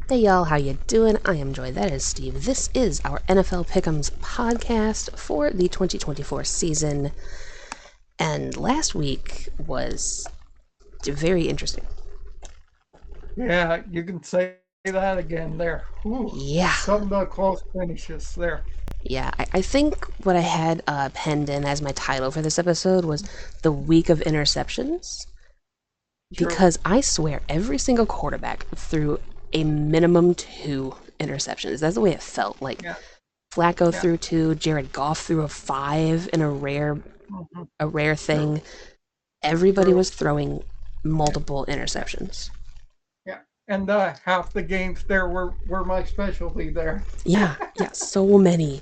Hey y'all, how you doing? I am Joy, that is Steve. This is our NFL Pick'ems podcast for the 2024 season. And last week was very interesting. Yeah, you can say that again there. Whew. Yeah, Some of the close finishes there. yeah. I think what I had penned in as my title for this episode was the week of interceptions. True. Because I swear every single quarterback threw a minimum 2 interceptions. That's the way it felt. Like Yeah, Flacco yeah. threw 2, Jared Goff threw a 5 in Hmm. a rare True, thing. Everybody true. was throwing Yeah, multiple yeah, interceptions. yeah. And half the games there were my specialty there. Yeah, yeah, so many.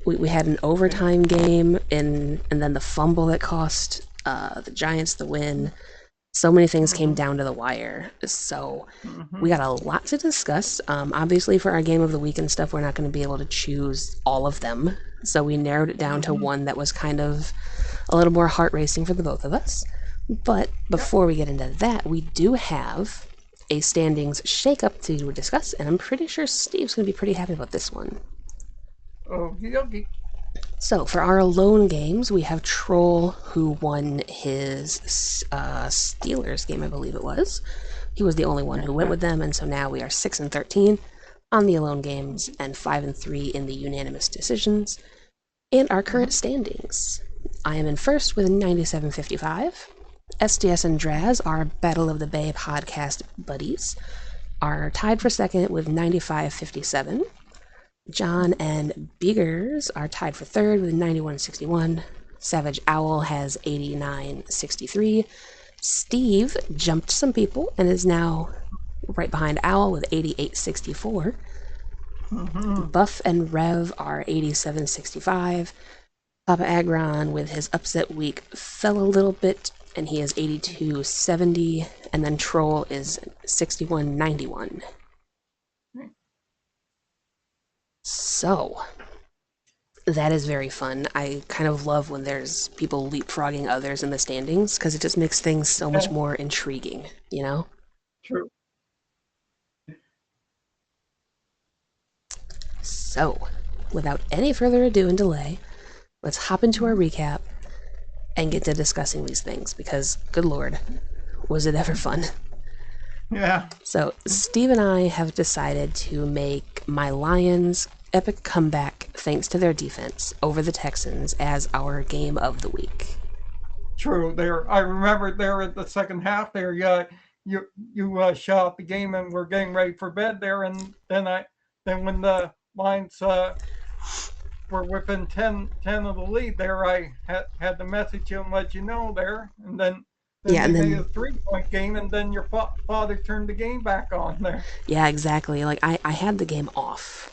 We had an Yeah. overtime game and then the fumble that cost the Giants the win. So many things came Hmm. down to the wire. So we Hmm. got a lot to discuss. Obviously, for our game of the week and stuff, we're not going to be able to choose all of them. So we narrowed it down to Hmm. one that was kind of a little more heart racing for the both of us. But Yeah. before we get into that, we do have a standings shake-up to discuss, and I'm pretty sure Steve's going to be pretty happy about this one. Okie dokie. So, for our alone games, we have Troll, who won his Steelers game, I believe it was. He was the only one who went with them, and so now we are 6 and 13 on the alone games and 5 and 3 in the unanimous decisions. And our current Hmm. standings: I am in first with 97.55. SDS and Draz, our Battle of the Bay podcast buddies, are tied for second with 95.57. John Hmm. and Biggers are tied for third with 91.61. Savage Owl has 89.63. Steve jumped some people and is now right behind Owl with 88.64. Hmm. Buff and Rev are 87.65. Papa Agron, with his upset week, fell a little bit, and he is 82.70. And then Troll is 61.91. So, that is very fun. I kind of love when there's people leapfrogging others in the standings because it just makes things so much Yeah, more intriguing, you know? true. So, without any further ado and delay, let's hop into our Hmm. recap and get to discussing these things because, good lord, was it ever fun? Yeah. So, Steve and I have decided to make my Lions' epic comeback thanks to their defense over the Texans as our game of the week. True. There, I remember there at the second half. There, you shut out the game and we're getting ready for bed there, and then when the Lions were within 10 of the lead there, I had to message you and let you know there, and then Yeah, they and made a then 3 point game, and then your father turned the game back on there. yeah, exactly. Like I had the game off.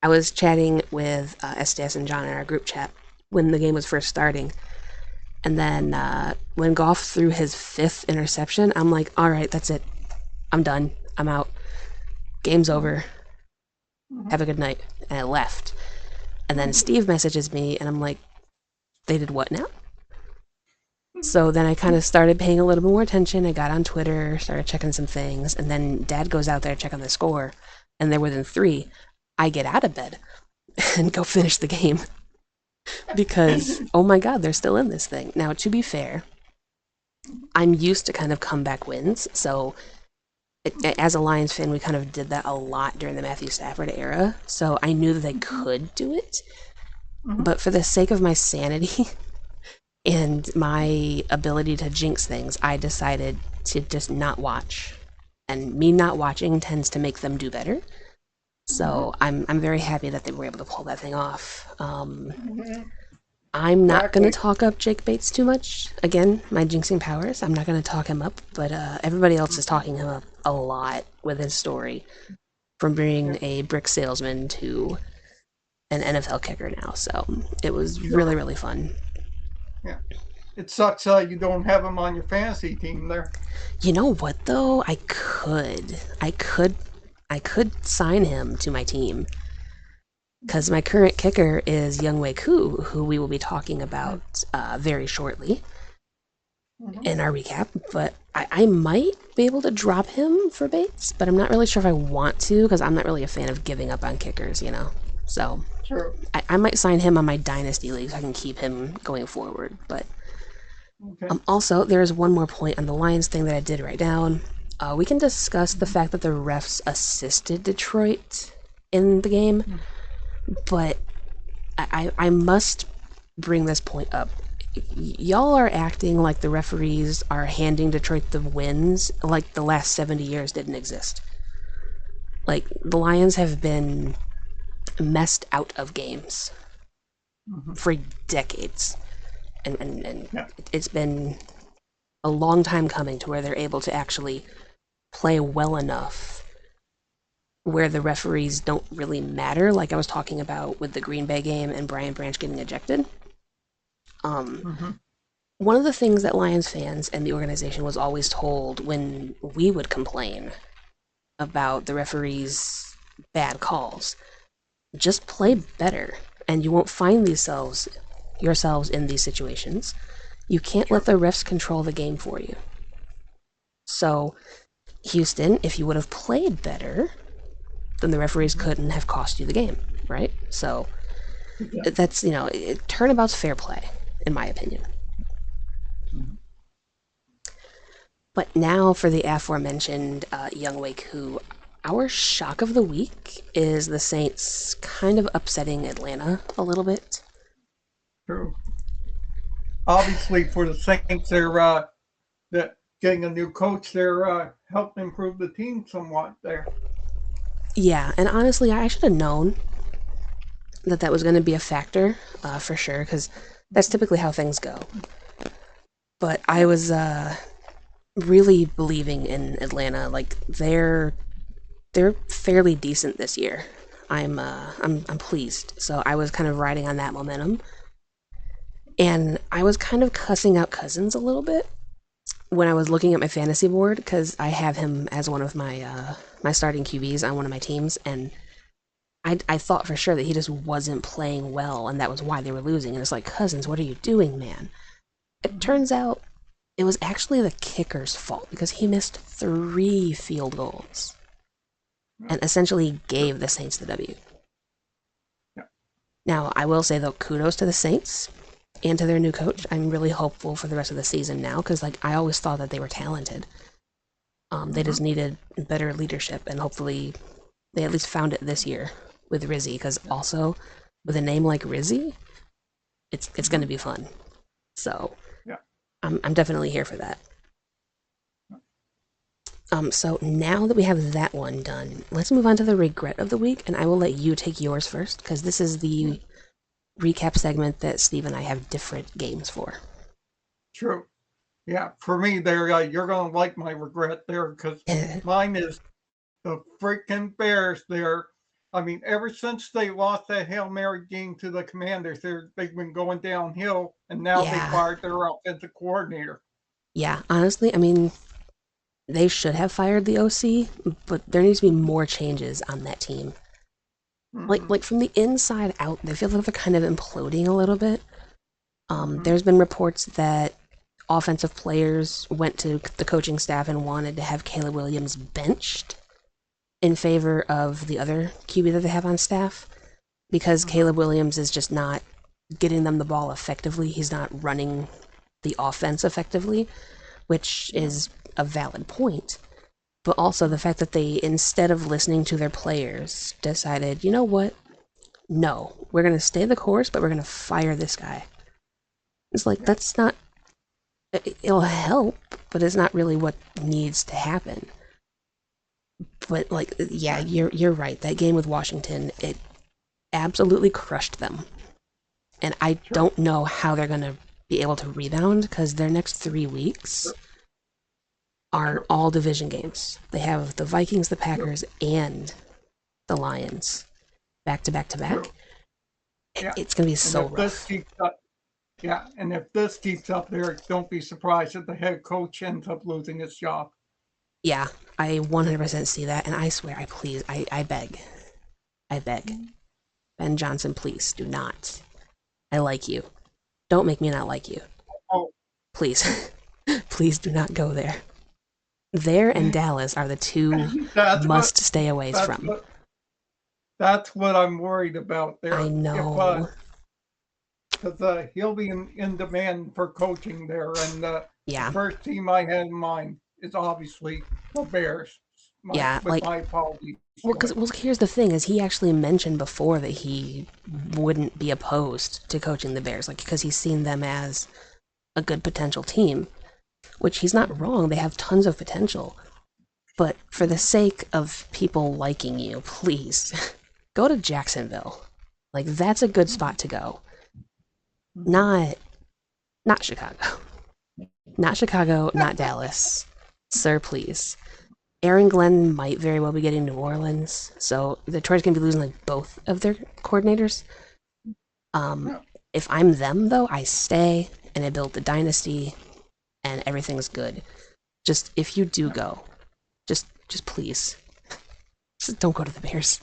I was chatting with SDS and John in our group chat when the game was first starting, and then when Goff threw his 5th interception, I'm like, all right, that's it. I'm done. I'm out. Game's over. Mm-hmm. Have a good night. And I left. And then Steve messages me, and I'm like, they did what now? So then I kind of started paying a little bit more attention. I got on Twitter, started checking some things, and then Dad goes out there to check on the score, and they're within 3. I get out of bed and go finish the game because, oh my god, they're still in this thing. Now, to be fair, I'm used to kind of comeback wins, so as a Lions fan, we kind of did that a lot during the Matthew Stafford era, so I knew that they could do it. Mm-hmm. But for the sake of my sanity and my ability to jinx things, I decided to just not watch. And me not watching tends to make them do better. Mm-hmm. So I'm very happy that they were able to pull that thing off. Mm-hmm. I'm not gonna Exactly. talk up Jake Bates too much. Again, my jinxing powers. I'm not gonna talk him up, but everybody else is talking him up a lot with his story, from Yeah. being a brick salesman to an NFL kicker now. So it was really Sure. really fun. Yeah. It sucks you don't have him on your fantasy team there. You know what though? I could sign him to my team because my current kicker is Youngwei Koo, who we will be talking about very shortly. in our recap, but I might be able to drop him for Bates, but I'm not really sure if I want to because I'm not really a fan of giving up on kickers, you know? So True. I might sign him on my Dynasty League so I can keep him going forward. But Okay. also, there's one more point on the Lions thing that I did write down. We can discuss the fact that the refs assisted Detroit in the game, but I must bring this point up. Y'all are acting like the referees are handing Detroit the wins like the last 70 years didn't exist. Like, the Lions have been messed out of games for decades. And Yeah. it's been a long time coming to where they're able to actually play well enough where the referees don't really matter, like I was talking about with the Green Bay game and Brian Branch getting ejected. One of the things that Lions fans and the organization was always told when we would complain about the referees' bad calls, just play better and you won't find yourselves in these situations. You can't let the refs control the game for you. So, Houston, if you would have played better, then the referees couldn't have cost you the game, right? So, that's, turnabout's fair play, in my opinion. But now for the aforementioned Young Wei Koo, our shock of the week is the Saints kind of upsetting Atlanta a little bit. True. Obviously, for the Saints, they're getting a new coach. They're helping improve the team somewhat there. Yeah, and honestly, I should have known that was going to be a factor for sure, because that's typically how things go. But I was really believing in Atlanta. Like, they're fairly decent this year. I'm pleased. So I was kind of riding on that momentum. And I was kind of cussing out Cousins a little bit when I was looking at my fantasy board because I have him as one of my my starting QBs on one of my teams, and I thought for sure that he just wasn't playing well, and that was why they were losing. And it's like, Cousins, what are you doing, man? It turns out it was actually the kicker's fault because he missed 3 field goals and essentially gave the Saints the W. Yeah. Now, I will say, though, kudos to the Saints and to their new coach. I'm really hopeful for the rest of the season now because, like, I always thought that they were talented. They just needed better leadership, and hopefully they at least found it this year with Rizzy, because also with a name like Rizzy, it's going to be fun. So yeah. I'm definitely here for that. So now that we have that one done, let's move on to the regret of the week, and I will let you take yours first because this is the recap segment that Steve and I have different games for. True. Yeah, for me, there you're gonna like my regret there because mine is the freaking Bears. There, I mean, ever since they lost that Hail Mary game to the Commanders, they've been going downhill, and now they fired their offensive coordinator. Yeah, honestly, I mean, they should have fired the OC, but there needs to be more changes on that team. Like from the inside out, they feel like they're kind of imploding a little bit. There's been reports that offensive players went to the coaching staff and wanted to have Caleb Williams benched in favor of the other QB that they have on staff because Caleb Williams is just not getting them the ball effectively. He's not running the offense effectively, which is a valid point. But also the fact that they, instead of listening to their players, decided, you know what? No, we're going to stay the course, but we're going to fire this guy. It's like, that's not... It'll help, but it's not really what needs to happen. But, like, yeah, you're right. That game with Washington, it absolutely crushed them. And I don't know how they're going to be able to rebound, because their next 3 weeks are all division games. They have the Vikings, the Packers, and the Lions back to back to back. It's going to be so rough. Yeah, and if this keeps up there, don't be surprised if the head coach ends up losing his job. Yeah, I 100% see that, and I swear, I beg. Ben Johnson, please, do not. I like you. Don't make me not like you. Oh. Please. Please do not go there. There and Dallas are the two That's what must stay away that's from. what that's what I'm worried about I there. If know. because he'll be in demand for coaching there, and the Yeah. first team I had in mind is obviously the Bears. Yeah, With like my apologies, well, but here's the thing: is he actually mentioned before that he wouldn't be opposed to coaching the Bears, like because he's seen them as a good potential team, which he's not wrong. They have tons of potential, but for the sake of people liking you, please go to Jacksonville. Like that's a good spot to go. Not not Chicago. Not Chicago, not Dallas. Sir, please. Aaron Glenn might very well be getting New Orleans, so Detroit's gonna be losing like both of their coordinators. Um, yeah. if I'm them though, I stay and I build the dynasty and everything's good. Just if you do go, just please, just don't go to the Bears.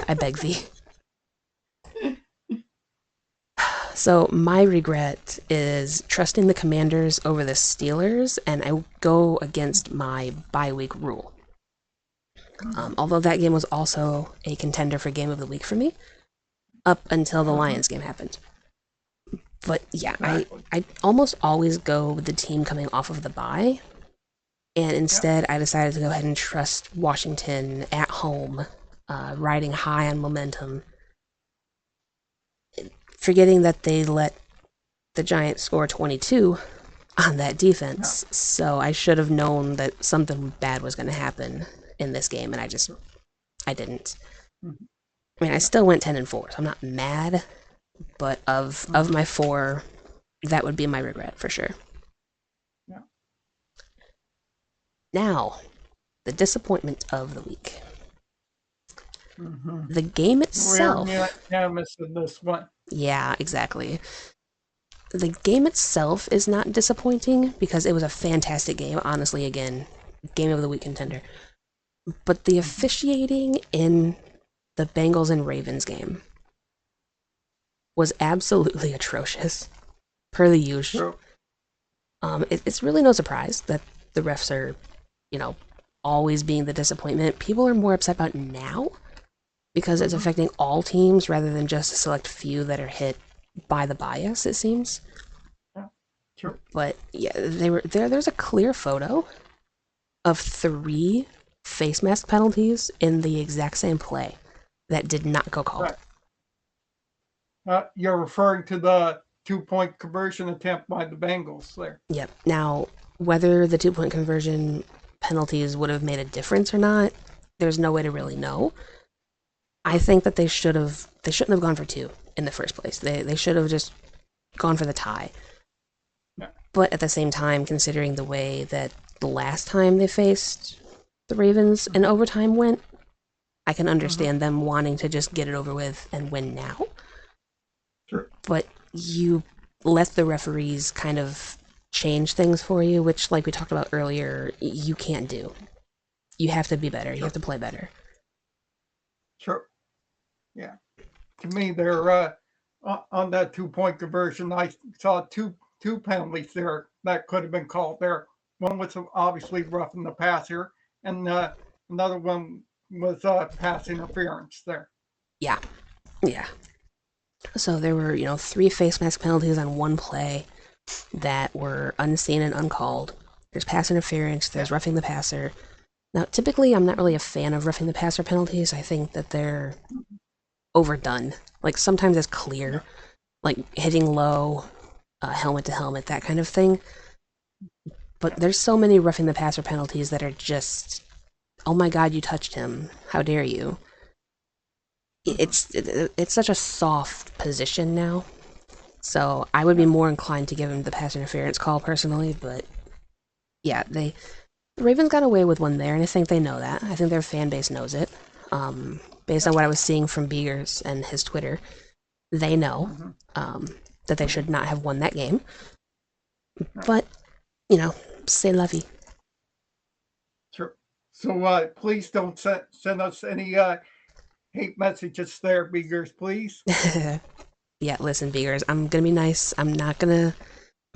I beg thee. So my regret is trusting the Commanders over the Steelers, and I go against my bye week rule. Although that game was also a contender for game of the week for me, up until the Lions game happened. But yeah, Exactly. I almost always go with the team coming off of the bye, and Yep. instead I decided to go ahead and trust Washington at home, riding high on momentum, forgetting that they let the Giants score 22 on that Yeah. defense. So I should have known that something bad was going to happen in this game, and I didn't. Mhm. I mean, I still went 10-4, so I'm not mad, but of Mhm. my four, that would be my regret for sure. Yeah. Now, the disappointment of the week. Mhm. The game We're itself, unanimous in this one. yeah, exactly. The game itself is not disappointing because it was a fantastic game. Honestly, again, game of the week contender. But the Mhm. officiating in the Bengals and Ravens game was absolutely atrocious, per the usual. True. It's really no surprise that the refs are, you know, always being the disappointment. People are more upset about now because it's Mhm. affecting all teams rather than just a select few that are hit by the bias, it seems. Yeah. True. But yeah, they were there. There's a clear photo of three face mask penalties in the exact same play that did not go called. Right. You're referring to the 2-point conversion attempt by the Bengals there. Yep. Now, whether the 2 point conversion penalties would have made a difference or not, there's no way to really know. I think that they shouldn't have gone for two in the first place. They should have just gone for the tie. Yeah. But at the same time, considering the way that the last time they faced the Ravens in overtime went, I can Mhm. understand them wanting to just get it over with and win now. True. But you let the referees kind of change things for you, which, like we talked about earlier, you can't do. You have to be better. You have True. to play better. True. Yeah. To me, they're on that 2-point conversion. I saw two penalties there that could have been called there. One was obviously roughing the passer, and another one was pass interference there. Yeah, yeah. So there were, three face mask penalties on one play that were unseen and uncalled. There's pass interference, Yeah. there's roughing the passer. Now, typically, I'm not really a fan of roughing the passer penalties. I think that they're overdone. Like, sometimes it's Yeah. clear, like hitting low, helmet to helmet, that kind of thing. But Yeah. there's so many roughing the passer penalties that are just, oh my god, you touched him. How dare you? Mhm. It's such a soft position now. So I would be Yeah. more inclined to give him the pass interference call personally, but yeah, the Ravens got away with one there, and I think they know that. I think their fan base knows it. Based Yeah. on what I was seeing from Beegers and his Twitter, they know Mhm. um, that they should not have won that game. Yeah. But c'est la vie. Sure. So please don't send us any hate messages there, Beegers, please. Yeah, listen, Beegers, I'm gonna be nice. I'm not gonna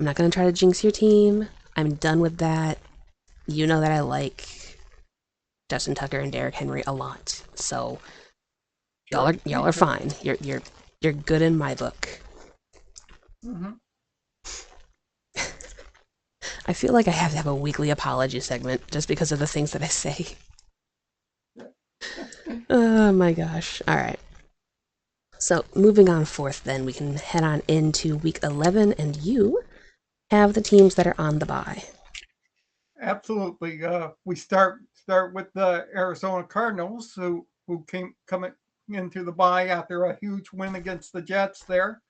I'm not going to try to jinx your team. I'm done with that. You know that I like Justin Tucker and Derrick Henry a lot. So y'all are fine. You're good in my book. Mm-hmm. I feel like I have to have a weekly apology segment just because of the things that I say. Oh my gosh. All right. So moving on forth, then we can head on into week 11, and you have the teams that are on the bye. Absolutely. We start with the Arizona Cardinals, who came coming into the bye after a huge win against the Jets there.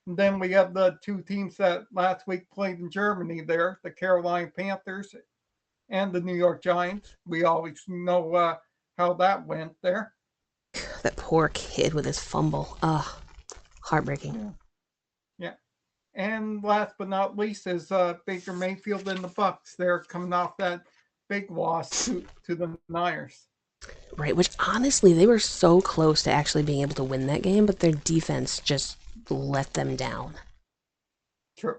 And then we have the two teams that last week played in Germany there, the Carolina Panthers and the New York Giants. We always know how that went there. That poor kid with his fumble. Ugh, heartbreaking. Yeah. Yeah. And last but not least is Baker Mayfield and the Bucks. They're coming off that big loss to the Niners. Right, which honestly, they were so close to actually being able to win that game, but their defense just let them down. True.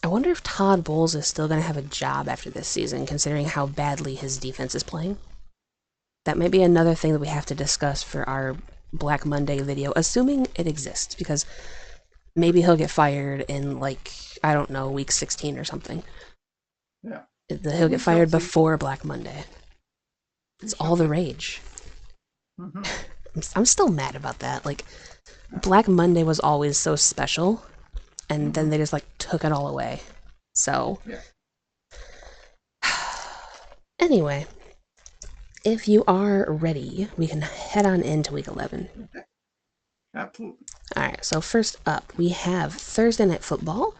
I wonder if Todd Bowles is still going to have a job after this season, considering how badly his defense is playing. That might be another thing that we have to discuss for our Black Monday video, assuming it exists, because maybe he'll get fired in, like, I don't know, week 16 or something. Yeah. He'll get fired before Black Monday. It's all the rage. Mm-hmm. I'm still mad about that. Like, Black Monday was always so special, and then they just, like, took it all away. So, yeah. Anyway, if you are ready, we can head on into week 11. Absolutely. Alright, so first up, we have Thursday Night Football,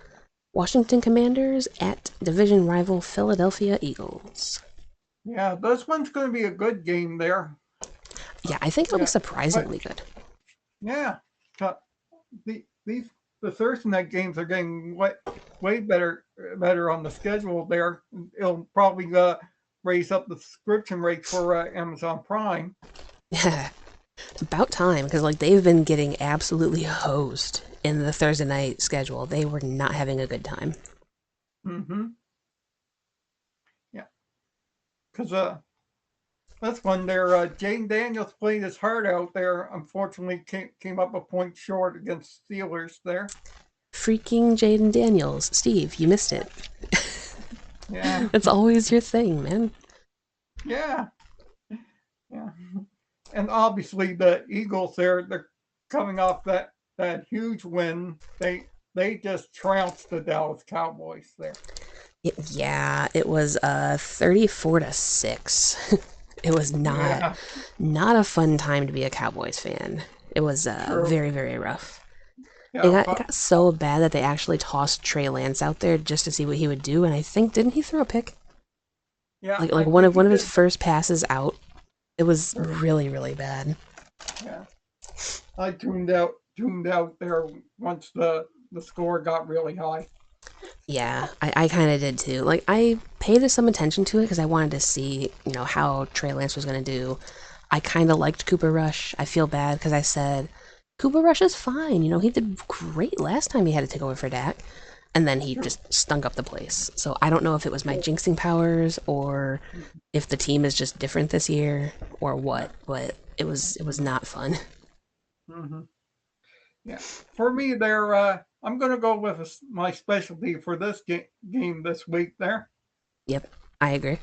Washington Commanders at division rival Philadelphia Eagles. Yeah, this one's going to be a good game there. Yeah, I think it'll be surprisingly good. Yeah. The Thursday night games are getting way better on the schedule there. It'll probably raise up the subscription rate for Amazon Prime. Yeah, about time, because like they've been getting absolutely hosed in the Thursday night schedule. They were not having a good time. Mm-hmm. Yeah. Because that's when there, Jaden Daniels played his heart out there. Unfortunately, came up a point short against Steelers there. Freaking Jaden Daniels. Steve, you missed it. Yeah. It's always your thing, man. Yeah. Yeah. And obviously the Eagles they're coming off that huge win. They just trounced the Dallas Cowboys there. Yeah, it was 34-6. It was not a fun time to be a Cowboys fan. It was very, very rough. Yeah, It got so bad that they actually tossed Trey Lance out there just to see what he would do, and I think didn't he throw a pick? Yeah, like one of his first passes out. It was really, really bad. Yeah, I tuned out there once the score got really high. Yeah, I kind of did too. Like, I paid some attention to it because I wanted to see, how Trey Lance was going to do. I kind of liked Cooper Rush. I feel bad because I said, Cooper Rush is fine. He did great last time he had to take over for Dak. And then he just stunk up the place. So I don't know if it was my jinxing powers or if the team is just different this year or what, but it was not fun. Mm-hmm. Yeah, for me there, I'm going to go with my specialty for this game this week there. Yep, I agree.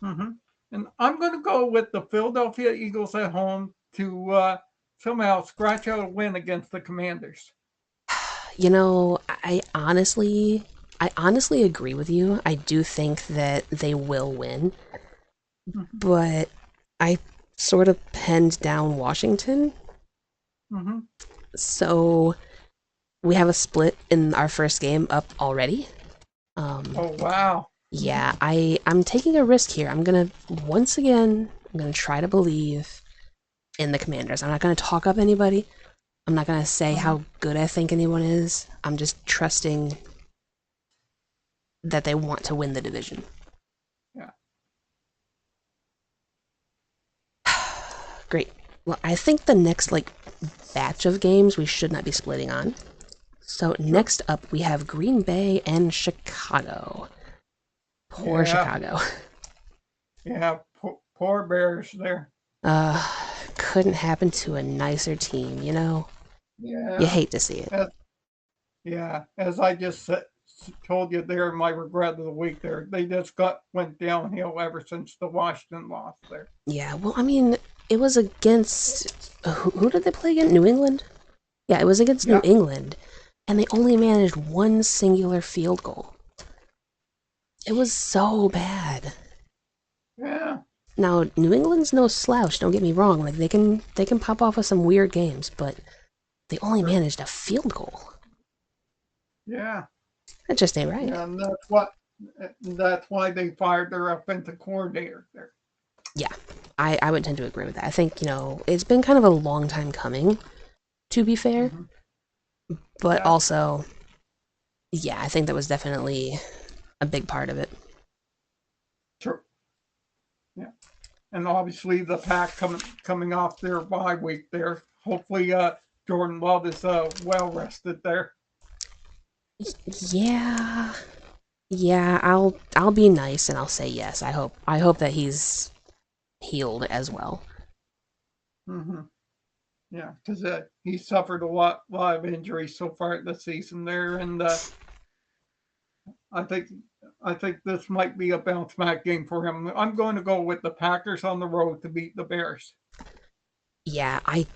Mm-hmm. And I'm going to go with the Philadelphia Eagles at home to somehow scratch out a win against the Commanders. I honestly agree with you. I do think that they will win, but I sort of penned down Washington. Mm-hmm. So we have a split in our first game up already. Oh wow! Yeah, I'm taking a risk here. I'm gonna try to believe in the Commanders. I'm not gonna talk up anybody. I'm not gonna say how good I think anyone is. I'm just trusting that they want to win the division. Yeah. Great. Well, I think the next batch of games we should not be splitting on. So next up, we have Green Bay and Chicago. Poor Yeah, Chicago. yeah. Poor Bears there. Uh, couldn't happen to a nicer team, you know? You Yeah, hate to see it. as, yeah. As I just told you there, my regret of the week there, they just went downhill ever since the Washington loss there. Yeah, well, I mean, it was against. Who did they play against? New England? Yeah, it was against New Yeah, England, and they only managed one singular field goal. It was so bad. yeah, Now, New England's no slouch, don't get me wrong. Like they can pop off with some weird games, but they only true. managed a field goal. Yeah, That just ain't right. yeah, and that's why they fired their offensive coordinator there. Yeah, I would tend to agree with that. I think, it's been kind of a long time coming, to be fair, Hmm. but Yeah, also, yeah, I think that was definitely a big part of it. true. Yeah, and obviously the pack coming off their bye week there. Hopefully, Jordan Love is well rested there. Yeah, yeah, I'll be nice and I'll say yes. I hope that he's healed as well. Hmm. Yeah, because he suffered a lot of injuries so far this season there, and I think I think this might be a bounce back game for him. I'm going to go with the Packers on the road to beat the Bears. Yeah, I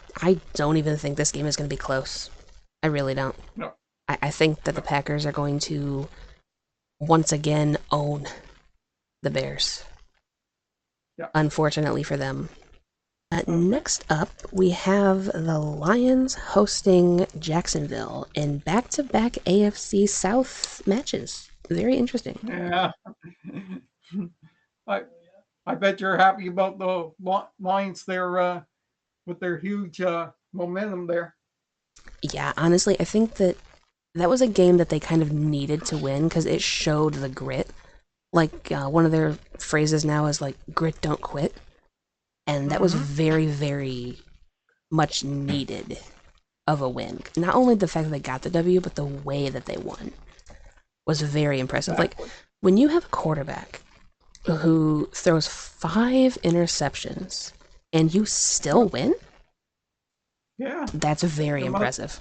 don't even think this game is going to be close. I really don't. No, I think that the no, Packers are going to once again own the Bears. yeah. Unfortunately for them. Okay. Next up, we have the Lions hosting Jacksonville in back-to-back AFC South matches. Very interesting. Yeah. I I bet you're happy about the Lions there with their huge momentum there. Yeah, honestly, I think that was a game that they kind of needed to win because it showed the grit. Like, one of their phrases now is like, grit don't quit. And that was Hmm. very, very much needed of a win. Not only the fact that they got the W, but the way that they won was very impressive. Like, Exactly. when you have a quarterback who throws 5 interceptions and you still Yep. win, Yeah. that's very It must. impressive.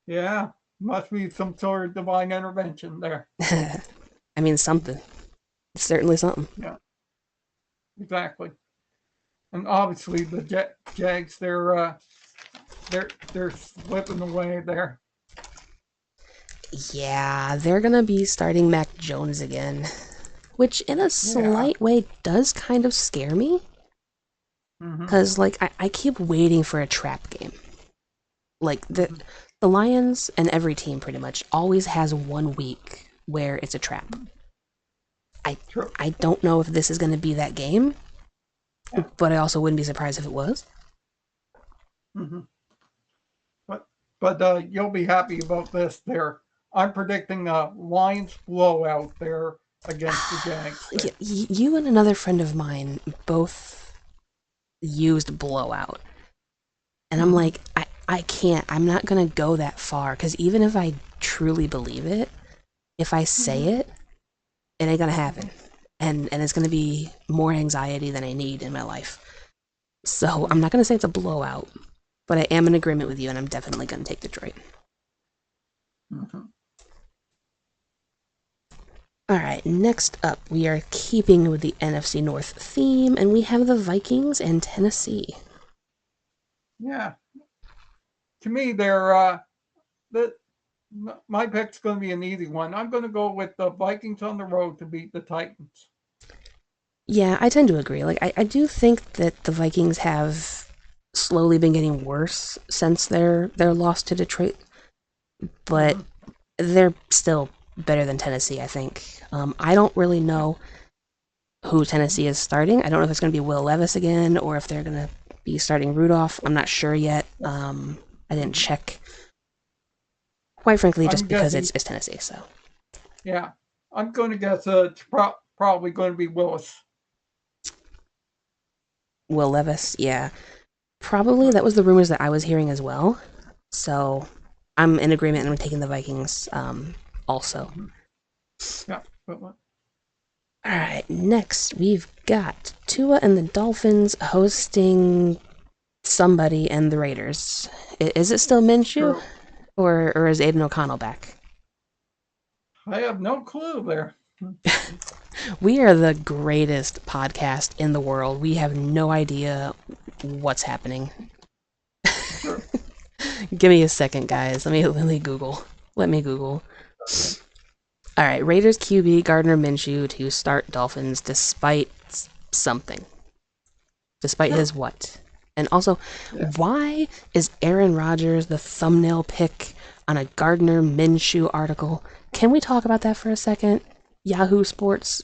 Yeah. Must be some sort of divine intervention there. I mean, something. It's certainly something. Yeah. Exactly. And obviously the Jags, they're slipping away there. Yeah, they're gonna be starting Mac Jones again, which in a Yeah. slight way does kind of scare me. Hmm. Because, like, I keep waiting for a trap game. Like, the, Hmm. the Lions and every team pretty much always has one week where it's a trap. I, True. I don't know if this is going to be that game, Yeah. but I also wouldn't be surprised if it was. Hmm. But you'll be happy about this there. I'm predicting a Lions blowout there against the Jags there. You and another friend of mine both used blowout. And I'm Hmm. like, I can't. I'm not going to go that far. Because even if I truly believe it, if I say Hmm. it, it ain't going to Hmm. happen. And it's going to be more anxiety than I need in my life. So Hmm. I'm not going to say it's a blowout, but I am in agreement with you, and I'm definitely going to take Detroit. Hmm. All right, next up, we are keeping with the NFC North theme, and we have the Vikings and Tennessee. Yeah. To me, the my pick's going to be an easy one. I'm going to go with the Vikings on the road to beat the Titans. Yeah, I tend to agree. Like, I do think that the Vikings have slowly been getting worse since their loss to Detroit, but Hmm. they're still better than Tennessee, I think. I don't really Yeah. know who Tennessee is starting. I don't know if it's going to be Will Levis again or if they're going to be starting Rudolph. I'm not sure yet. I didn't Hmm. check. Quite frankly, I'm just because guessing. it's Tennessee. So Yeah. I'm going to guess it's probably going to be Willis. Will Levis, yeah, probably Uh, that was the rumors that I was hearing as well. So I'm in agreement, and I'm taking the Vikings also. Yeah. But, All right, next we've got Tua and the Dolphins hosting somebody and the Raiders. Is it still Minshew, true. or is Aiden O'Connell back? I have no clue there. We are the greatest podcast in the world. We have no idea what's happening. True. Give me a second, guys. Let me Google. Let me Google. All right, Raiders QB Gardner Minshew to start Dolphins despite something. Despite his what? And also, Yeah. why is Aaron Rodgers the thumbnail pick on a Gardner Minshew article? Can we talk about that for a second? Yahoo Sports.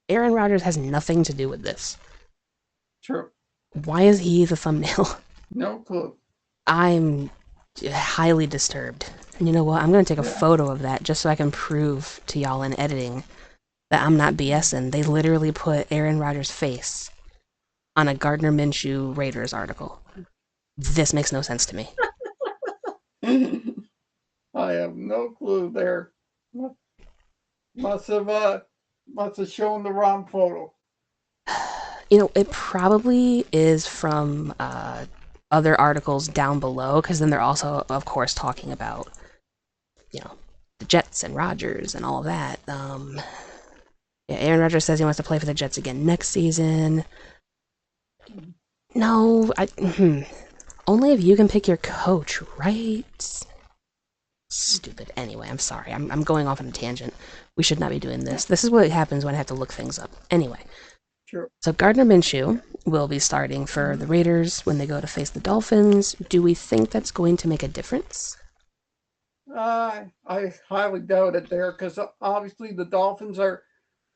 Aaron Rodgers has nothing to do with this. True. Why is he the thumbnail? No clue. I'm highly disturbed. And you know what? I'm going to take a photo of that just so I can prove to y'all in editing that I'm not BSing. They literally put Aaron Rodgers' face on a Gardner Minshew Raiders article. This makes no sense to me. I have no clue there. Must have shown the wrong photo. You know, it probably is from other articles down below, because then they're also, of course, talking about, you know, the Jets and Rodgers and all of that. Yeah, Aaron Rodgers says he wants to play for the Jets again next season. No, only if you can pick your coach, right? Stupid. Anyway, I'm sorry. I'm going off on a tangent. We should not be doing this. This is what happens when I have to look things up. Anyway. Sure. So Gardner Minshew will be starting for the Raiders when they go to face the Dolphins. Do we think that's going to make a difference? I highly doubt it there, because obviously the Dolphins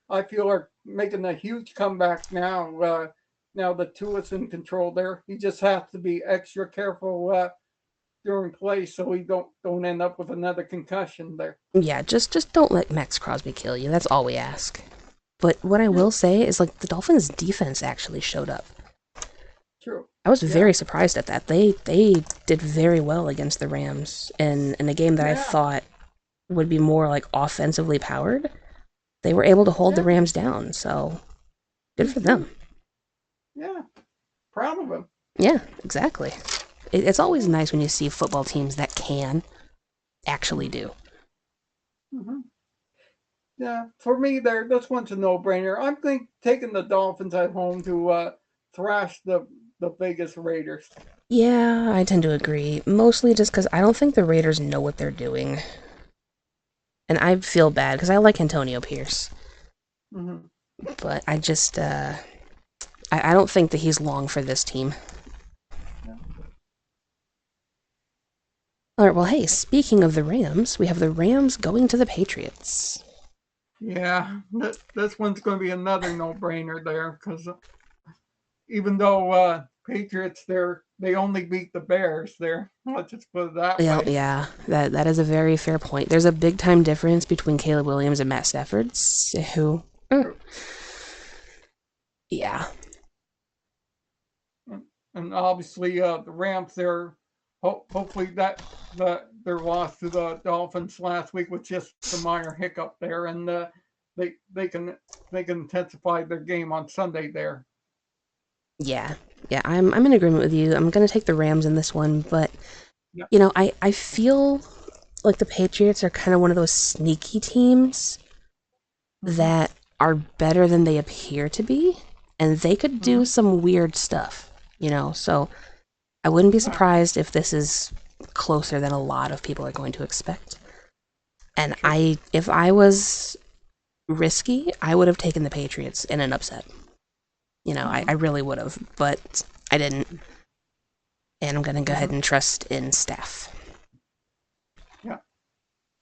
I feel, are making a huge comeback now. Now that Tua's in control there, he just has to be extra careful during play so he don't end up with another concussion there. Yeah, just don't let Max Crosby kill you. That's all we ask. But what I will say is, like, the Dolphins' defense actually showed up. True. I was very surprised at that. They did very well against the Rams in a game that I thought would be more like offensively powered. They were able to hold the Rams down, so good for them. Yeah, proud of them. Yeah, exactly. It's always nice when you see football teams that can actually do. Mm-hmm. Yeah, for me, this one's a no-brainer. I'm taking the Dolphins at home to thrash the Vegas Raiders. Yeah, I tend to agree. Mostly just because I don't think the Raiders know what they're doing. And I feel bad because I like Antonio Pierce. Mm-hmm. But I just, I don't think that he's long for this team. Yeah. Alright, well, hey, speaking of the Rams, we have the Rams going to the Patriots. Yeah, this one's going to be another no-brainer there, because even though Patriots, they only beat the Bears there. Let's just put it that way. Yeah, that is a very fair point. There's a big time difference between Caleb Williams and Matt Stafford, who... Yeah. And obviously, the Rams, hopefully their loss to the Dolphins last week was just a minor hiccup there, and they can intensify their game on Sunday there. Yeah, I'm in agreement with you. I'm gonna take the Rams in this one, but you know, I feel like the Patriots are kind of one of those sneaky teams that are better than they appear to be, and they could do some weird stuff, you know. So I wouldn't be surprised if this is closer than a lot of people are going to expect. And if I was risky, I would have taken the Patriots in an upset. You know, I really would have, but I didn't. And I'm going to go ahead and trust in Staff. Yeah,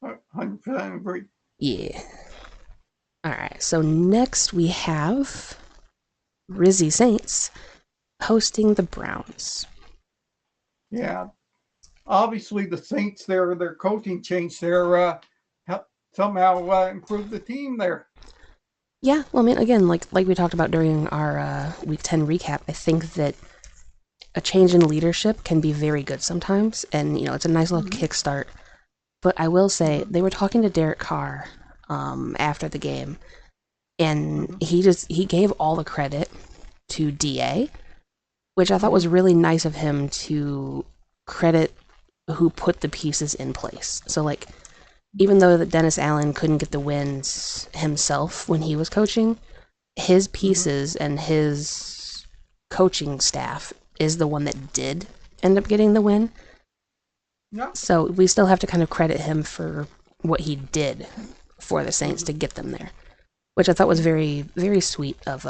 100% agree. Yeah. Alright, so next we have Rizzy Saints hosting the Browns. Yeah, obviously the Saints, their coaching change there somehow improved the team there. Yeah, well, I mean, again, like we talked about during our Week 10 recap, I think that a change in leadership can be very good sometimes, and, you know, it's a nice little kickstart But I will say, Mhm. they were talking to Derek Carr after the game, and Mhm. he gave all the credit to DA, which I thought was Mhm. really nice of him to credit who put the pieces in place. So like, even though that Dennis Allen couldn't get the wins himself when he was coaching, his Mhm. pieces and his coaching staff is the one that did end up getting the win. Yeah. So we still have to kind of credit him for what he did for the Saints Mhm. to get them there, which I thought was very, very sweet of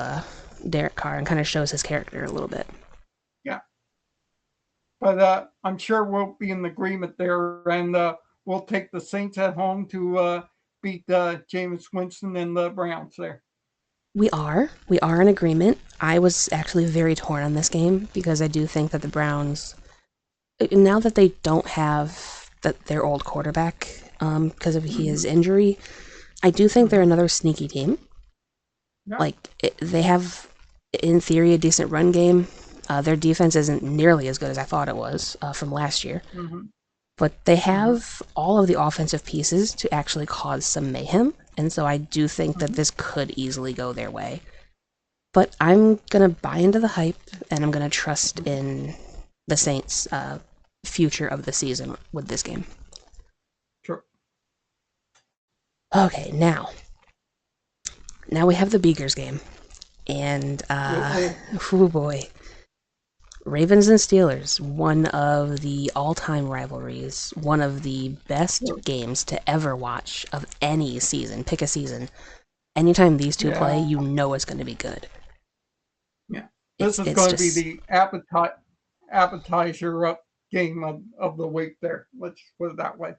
Derek Carr and kind of shows his character a little bit. Yeah. But I'm sure we'll be in agreement there, and we'll take the Saints at home to beat Jameis Winston and the Browns there. We are in agreement. I was actually very torn on this game because I do think that the Browns, now that they don't have their old quarterback because of his Mhm. injury, I do think they're Mhm. another sneaky team. Yeah. Like they have, in theory, a decent run game. Their defense isn't nearly as good as I thought it was from last year, Mhm. but they Mhm. have all of the offensive pieces to actually cause some mayhem. And so I do think that Mhm. this could easily go their way. But I'm gonna buy into the hype, and I'm gonna trust Mhm. in the Saints' future of the season with this game. Sure. Okay, now we have the Beakers game, and Oh. oh boy, Ravens and Steelers, one of the all-time rivalries, one of the best Sure. games to ever watch of any season. Pick a season. Anytime these two play, Yeah. you know it's going to be good. Yeah. This It's is it's going to be just the appetizer game of the week there. Let's put it that way.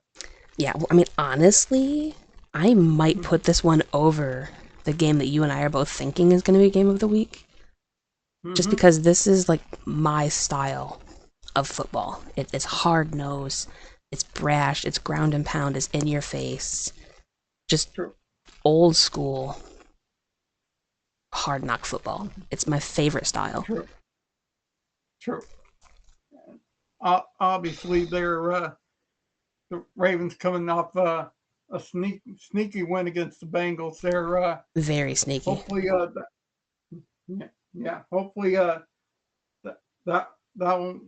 yeah. I mean, honestly, I might Mhm. put this one over the game that you and I are both thinking is going to be game of the week, just Mhm. because this is like my style of football. It's hard nose, it's brash, it's ground and pound, it's in your face, just True. old school hard knock football. Mhm. It's my favorite style. True. True. Obviously, they're the Ravens coming off a sneaky win against the Bengals. They're Very sneaky. hopefully yeah, yeah, hopefully that that that will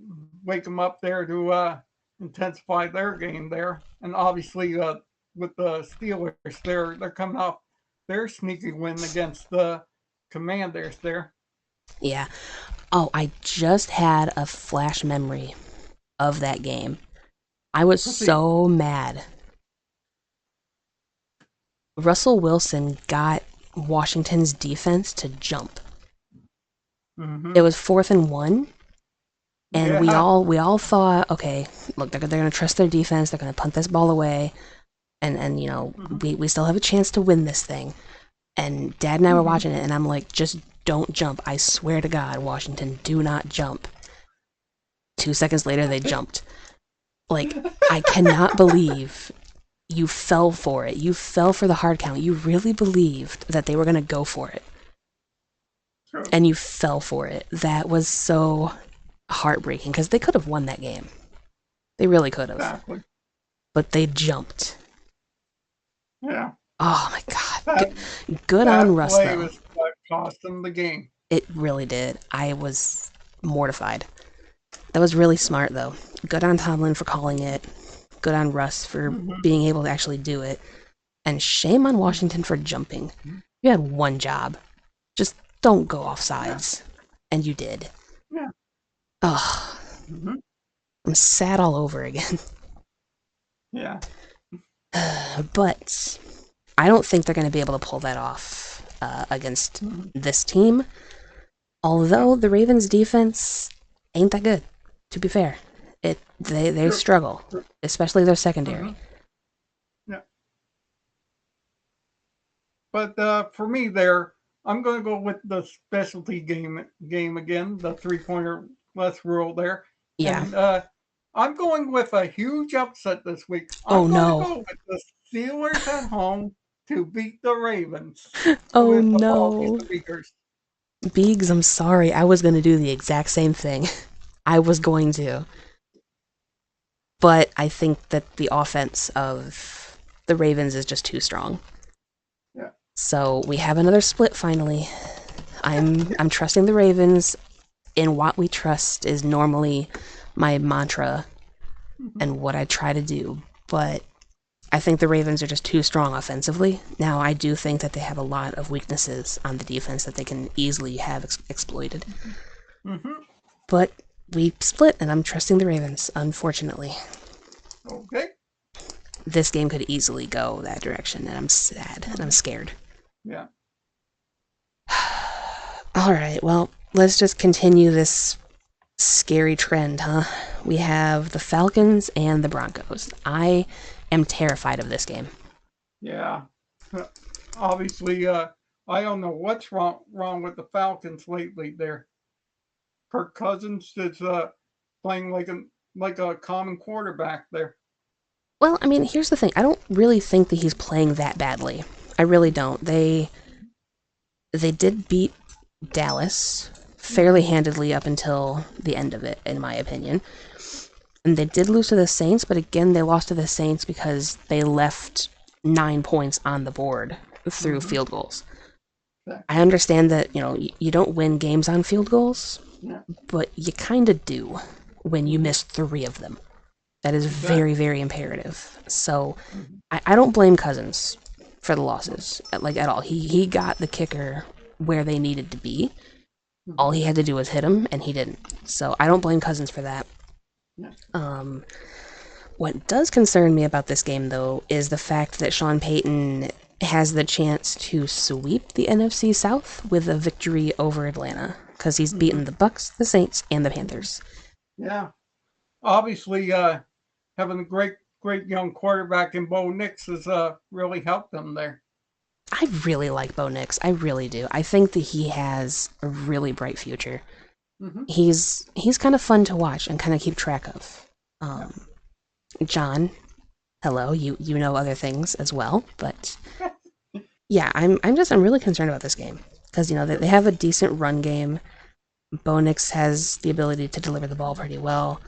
wake them up there to intensify their game there. And obviously with the Steelers, they're coming off their sneaky win against the Commanders there. Yeah. Oh, I just had a flash memory of that game. I was Proceed. so mad. Russell Wilson got Washington's defense to jump. Mm-hmm. It was 4th and 1, and we Yeah. all we all thought, okay, look, they're gonna trust their defense. They're gonna punt this ball away, and Mm-hmm. we still have a chance to win this thing. And Dad and I were Mm-hmm. watching it, and I'm like, just don't jump. I swear to God, Washington, do not jump. 2 seconds later, they jumped. Like, I cannot believe you fell for it. You fell for the hard count. You really believed that they were going to go for it. True. And you fell for it. That was so heartbreaking because they could have won that game. They really could have. Exactly. But they jumped. Yeah. Oh my God. That Good on that Russ, play though. was what cost them the game. It really did. I was mortified. That was really smart, though. Good on Tomlin for calling it. Good on Russ for Mm-hmm. being able to actually do it. And shame on Washington for jumping. You had one job. Just don't go off Yeah. sides. And you did. Yeah. Ugh. Mm-hmm. I'm sad all over again. Yeah. But I don't think they're going to be able to pull that off against Mm-hmm. this team. Yeah. Although the Ravens' defense ain't that good, to be fair. They True. struggle, True. especially their Mm-hmm. secondary. Yeah. But for me, there, I'm going to go with the specialty game again, the 3 pointer less rule there, Yeah. and I'm going with a huge upset this week. Oh I'm going to no. go with the Steelers at home to beat the Ravens Oh with apologies no. to Beakers. Biggs, I'm sorry. I was going to do the exact same thing. I was going to. but I think that the offense of the Ravens is just too strong. Yeah. So we have another split finally. I'm trusting the Ravens. In what we trust is normally my mantra and what I try to do, but I think the Ravens are just too strong offensively. Now, I do think that they have a lot of weaknesses on the defense that they can easily have exploited. Mm-hmm. But we split, and I'm trusting the Ravens, unfortunately. Okay. This game could easily go that direction, and I'm sad, and I'm scared. Yeah. Alright, well, let's just continue this scary trend, huh? We have the Falcons and the Broncos. I am terrified of this game. Yeah. Obviously, I don't know what's wrong with the Falcons lately. There, Kirk Cousins is playing like a common quarterback there. Well, I mean, here's the thing. I don't really think that he's playing that badly. I really don't. They did beat Dallas fairly handedly up until the end of it, in my opinion. And they did lose to the Saints, but again, they lost to the Saints because they left 9 points on the board through field goals. Okay. I understand that, you don't win games on field goals, Yeah. but you kind of do when you miss 3 of them. That is very, very imperative. So I don't blame Cousins for the losses, like, at all. He got the kicker where they needed to be. All he had to do was hit him, and he didn't. So I don't blame Cousins for that. What does concern me about this game, though, is the fact that Sean Payton has the chance to sweep the NFC South with a victory over Atlanta, because he's beaten the Bucks, the Saints, and the Panthers. Yeah. Obviously, having a great young quarterback in Bo Nix has really helped them there. I really like Bo Nix. I really do. I think that he has a really bright future. He's kind of fun to watch and kind of keep track of. John, hello. You know other things as well, but yeah, I'm really concerned about this game because they have a decent run game. Bo Nix has the ability to deliver the ball pretty well.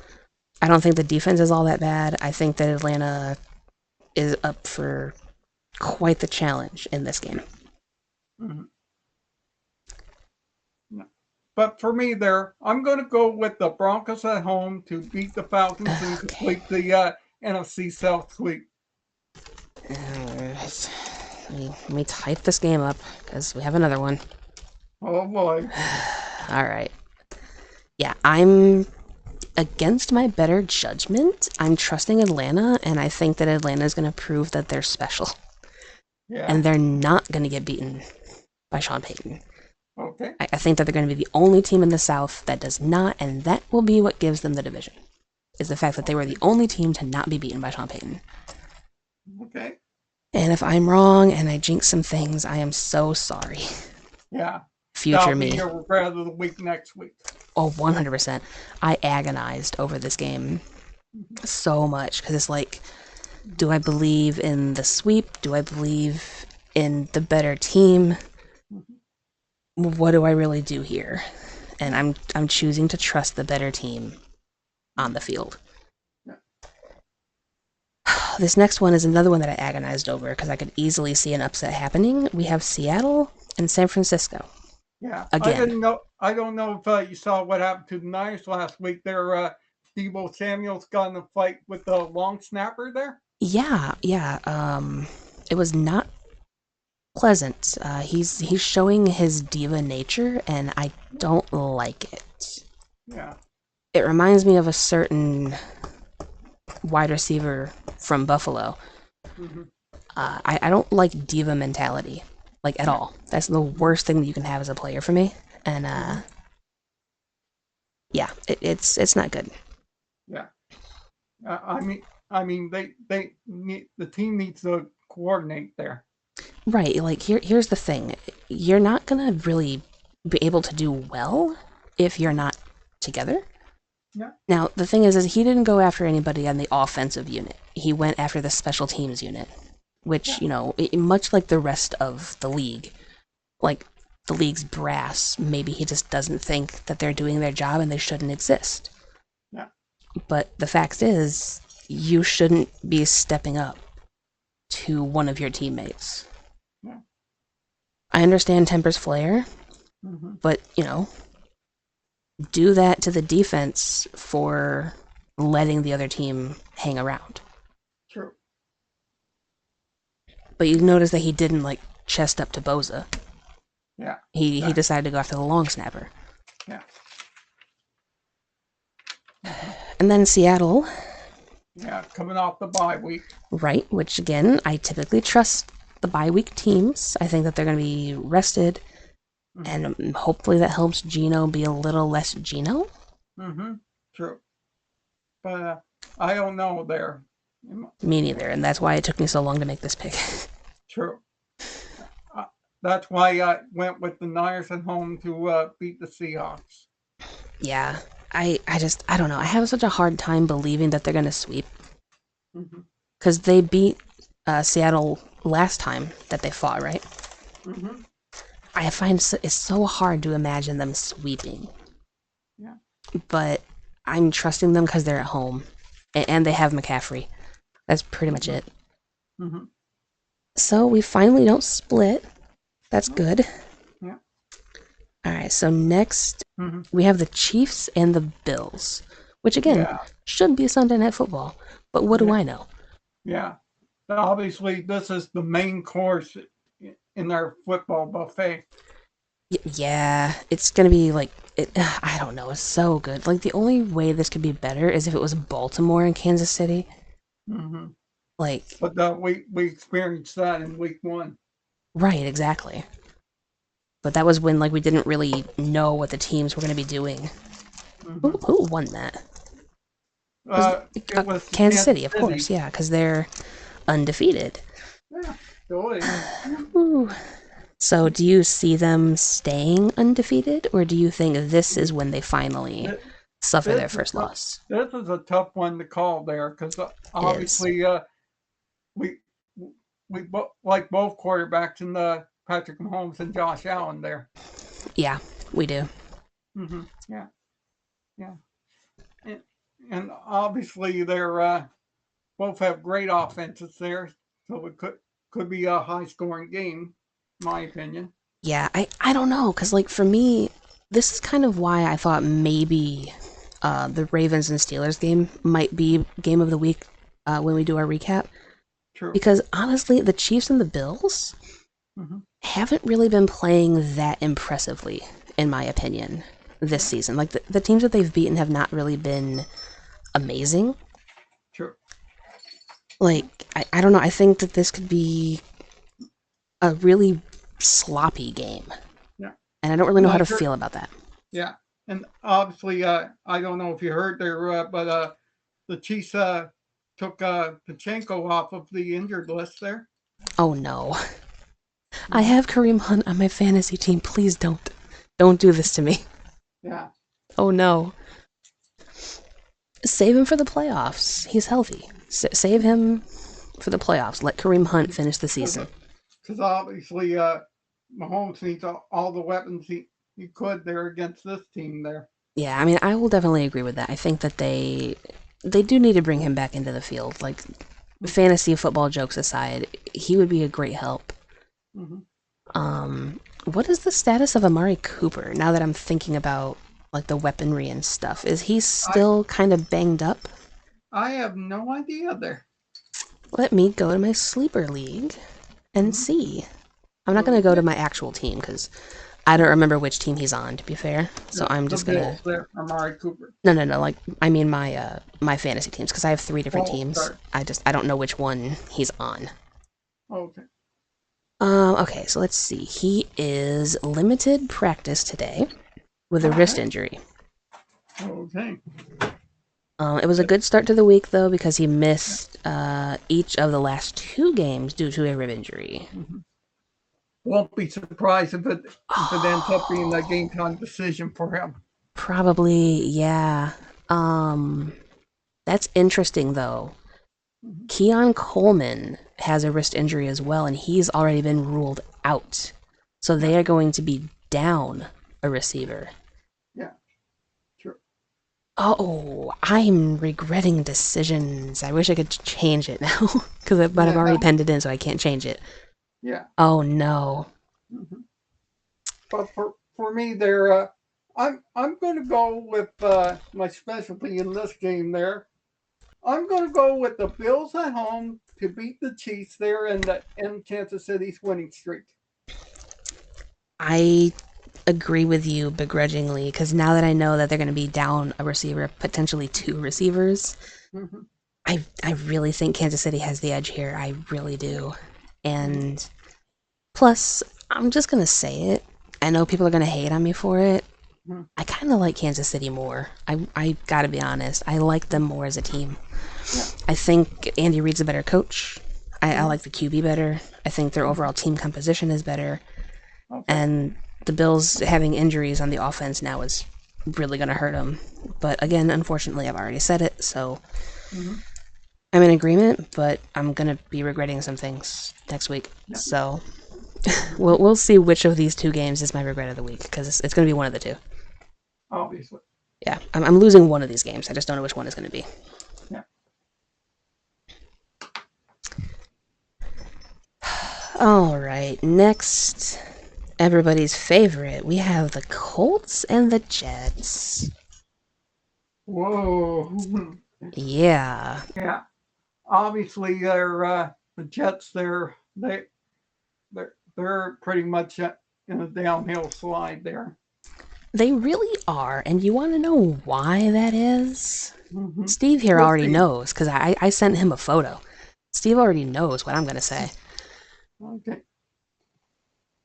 I don't think the defense is all that bad. I think that Atlanta is up for quite the challenge in this game. But for me there, I'm going to go with the Broncos at home to beat the Falcons and complete the NFC South sweep. Let me type this game up because we have another one. Oh boy. All right. Yeah, I'm against my better judgment. I'm trusting Atlanta, and I think that Atlanta is going to prove that they're special. Yeah. And they're not going to get beaten by Sean Payton. Okay. I think that they're going to be the only team in the South that does not, and that will be what gives them the division, is the fact that they were the only team to not be beaten by Sean Payton. Okay. And if I'm wrong and I jinx some things, I am so sorry. Yeah. Future me. Your regret of the week next week. Oh, 100%. I agonized over this game so much because it's like, do I believe in the sweep? Do I believe in the better team? What do I really do here? And I'm choosing to trust the better team on the field. Yeah. This next one is another one that I agonized over because I could easily see an upset happening. We have Seattle and San Francisco. Yeah. Again. I don't know if you saw what happened to the Niners last week. There, Deebo Samuel's got in a fight with the long snapper there. Yeah. It was not pleasant. He's showing his diva nature, and I don't like it. Yeah. It reminds me of a certain wide receiver from Buffalo. I don't like diva mentality, like, at all. That's the worst thing that you can have as a player for me. And yeah, it's not good. Yeah. I mean, they need, the team needs to coordinate there. Right, like, here's the thing. You're not gonna really be able to do well if you're not together. Yeah. Now, the thing is he didn't go after anybody on the offensive unit. He went after the special teams unit, which, much like the rest of the league, like, the league's brass, maybe he just doesn't think that they're doing their job and they shouldn't exist. Yeah. But the fact is, you shouldn't be stepping up to one of your teammates. Yeah. I understand tempers flare, but, do that to the defense for letting the other team hang around. True. But you notice that he didn't, chest up to Boza. Yeah. He decided to go after the long snapper. Yeah. And then Seattle. Yeah, coming off the bye week. Right, which again, I typically trust the bye week teams. I think that they're going to be rested, and hopefully that helps Gino be a little less Gino. True. But I don't know there. Me neither, and that's why it took me so long to make this pick. True. That's why I went with the Niners at home to beat the Seahawks. Yeah, I don't know. I have such a hard time believing that they're going to sweep. Because they beat Seattle last time that they fought, right? I find it's so hard to imagine them sweeping. Yeah. But I'm trusting them because they're at home. And they have McCaffrey. That's pretty much it. So we finally don't split. That's good. Yeah. Alright, so next we have the Chiefs and the Bills. Which again, should be Sunday Night Football. But what do I know? Yeah. Obviously, this is the main course in their football buffet. Yeah, it's gonna be I don't know, it's so good. The only way this could be better is if it was Baltimore and Kansas City. But we experienced that in week 1. Right, exactly. But that was when we didn't really know what the teams were gonna be doing. Who won that? It was Kansas City, of course, yeah, because they're undefeated. Yeah, totally. So do you see them staying undefeated, or do you think this is when they finally suffer their first loss? This is a tough one to call there, because obviously we like both quarterbacks in the Patrick Mahomes and Josh Allen there. Yeah, we do. Yeah. And obviously they're both have great offenses there, so it could be a high scoring game, in my opinion. Yeah, I don't know, because for me, this is kind of why I thought maybe the Ravens and Steelers game might be game of the week when we do our recap. True. Because honestly, the Chiefs and the Bills haven't really been playing that impressively, in my opinion, this season. The teams that they've beaten have not really been amazing. True. I don't know, I think that this could be a really sloppy game. Yeah. And I don't really know how to feel about that. Yeah. And obviously, I don't know if you heard there, but the Chiefs took Pachenko off of the injured list there. Oh no. I have Kareem Hunt on my fantasy team. Please don't. Don't do this to me. Yeah. Oh no. Save him for the playoffs. He's healthy. Save him for the playoffs. Let Kareem Hunt finish the season. Because obviously, Mahomes needs all the weapons he could there against this team there. Yeah, I mean, I will definitely agree with that. I think that they do need to bring him back into the field. Fantasy football jokes aside, he would be a great help. What is the status of Amari Cooper now that I'm thinking about the weaponry and stuff? Is he still kind of banged up? I have no idea there. Let me go to my sleeper league and see. I'm not going to go to my actual team because I don't remember which team he's on, to be fair. So I'm just going to... there, Amari Cooper. No. I mean my fantasy teams, because I have 3 different teams. Sorry. I don't know which one he's on. Okay. Okay, so let's see. He is limited practice today with a wrist injury. Okay. It was a good start to the week, though, because he missed each of the last 2 games due to a rib injury. Won't be surprised if it ends up being a game time decision for him. Probably, yeah. That's interesting, though. Keon Coleman has a wrist injury as well, and he's already been ruled out. So they are going to be down a receiver. Yeah, true. Oh, I'm regretting decisions. I wish I could change it now, but I've already Yeah, penned it in, so I can't change it. yeah. Oh no. Mhm. But for me, there, I'm going to go with my specialty in this game. There, I'm going to go with the Bills at home to beat the Chiefs there and end Kansas City's winning streak. I agree with you begrudgingly because now that I know that they're going to be down a receiver, potentially two receivers, Hmm. I really think Kansas City has the edge here. I really do. Hmm. And plus, I'm just going to say it. I know people are going to hate on me for it. Hmm. I kind of like Kansas City more. I gotta be honest. I like them more as a team. Yeah. I think Andy Reid's a better coach. I Hmm. like the QB better. I think their overall team composition is better. Okay. And the Bills having injuries on the offense now is really going to hurt them. But again, unfortunately, I've already said it, so Hmm. I'm in agreement, but I'm going to be regretting some things next week. Yeah. So we'll see which of these two games is my regret of the week, because it's going to be one of the two. Obviously. Yeah, I'm losing one of these games. I just don't know which one is going to be. Yeah. All right, next, everybody's favorite. We have the Colts and the Jets. Whoa. Yeah, Yeah. Obviously, they're the Jets. They're pretty much in a downhill slide there. they really are. And you want to know why that is? Hmm. Steve here already Proceed. knows, because I sent him a photo. Steve already knows what I'm going to say. Okay.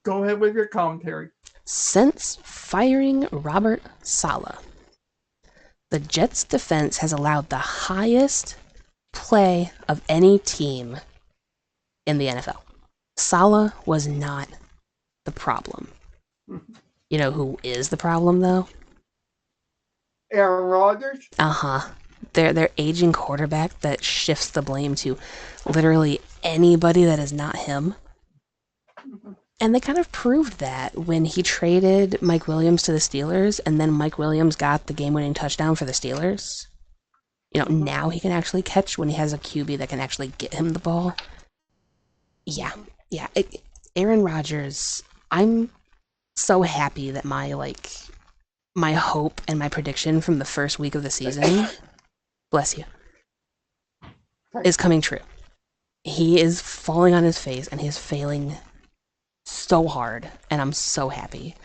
Go ahead with your commentary. Since firing Robert Saleh, the Jets' defense has allowed the highest play of any team in the NFL. Saleh was not the problem. You know who is the problem, though? Aaron Rodgers. Uh-huh. Their aging quarterback that shifts the blame to literally anybody that is not him. And they kind of proved that when he traded Mike Williams to the Steelers, and then Mike Williams got the game-winning touchdown for the Steelers. You know, now he can actually catch when he has a QB that can actually get him the ball. Yeah, yeah. Aaron Rodgers, I'm so happy that my hope and my prediction from the first week of the season, bless you, is coming true. He is falling on his face and he's failing so hard, and I'm so happy.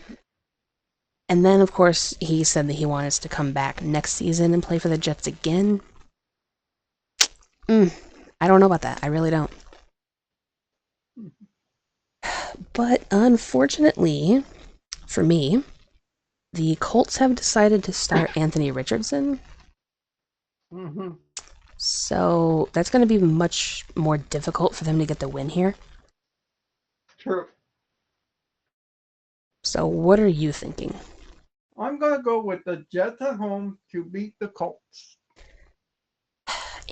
And then, of course, he said that he wants to come back next season and play for the Jets again. I don't know about that. I really don't. But unfortunately, for me, the Colts have decided to start Anthony Richardson. Hmm. So that's going to be much more difficult for them to get the win here. True. So what are you thinking? I'm going to go with the Jets at home to beat the Colts.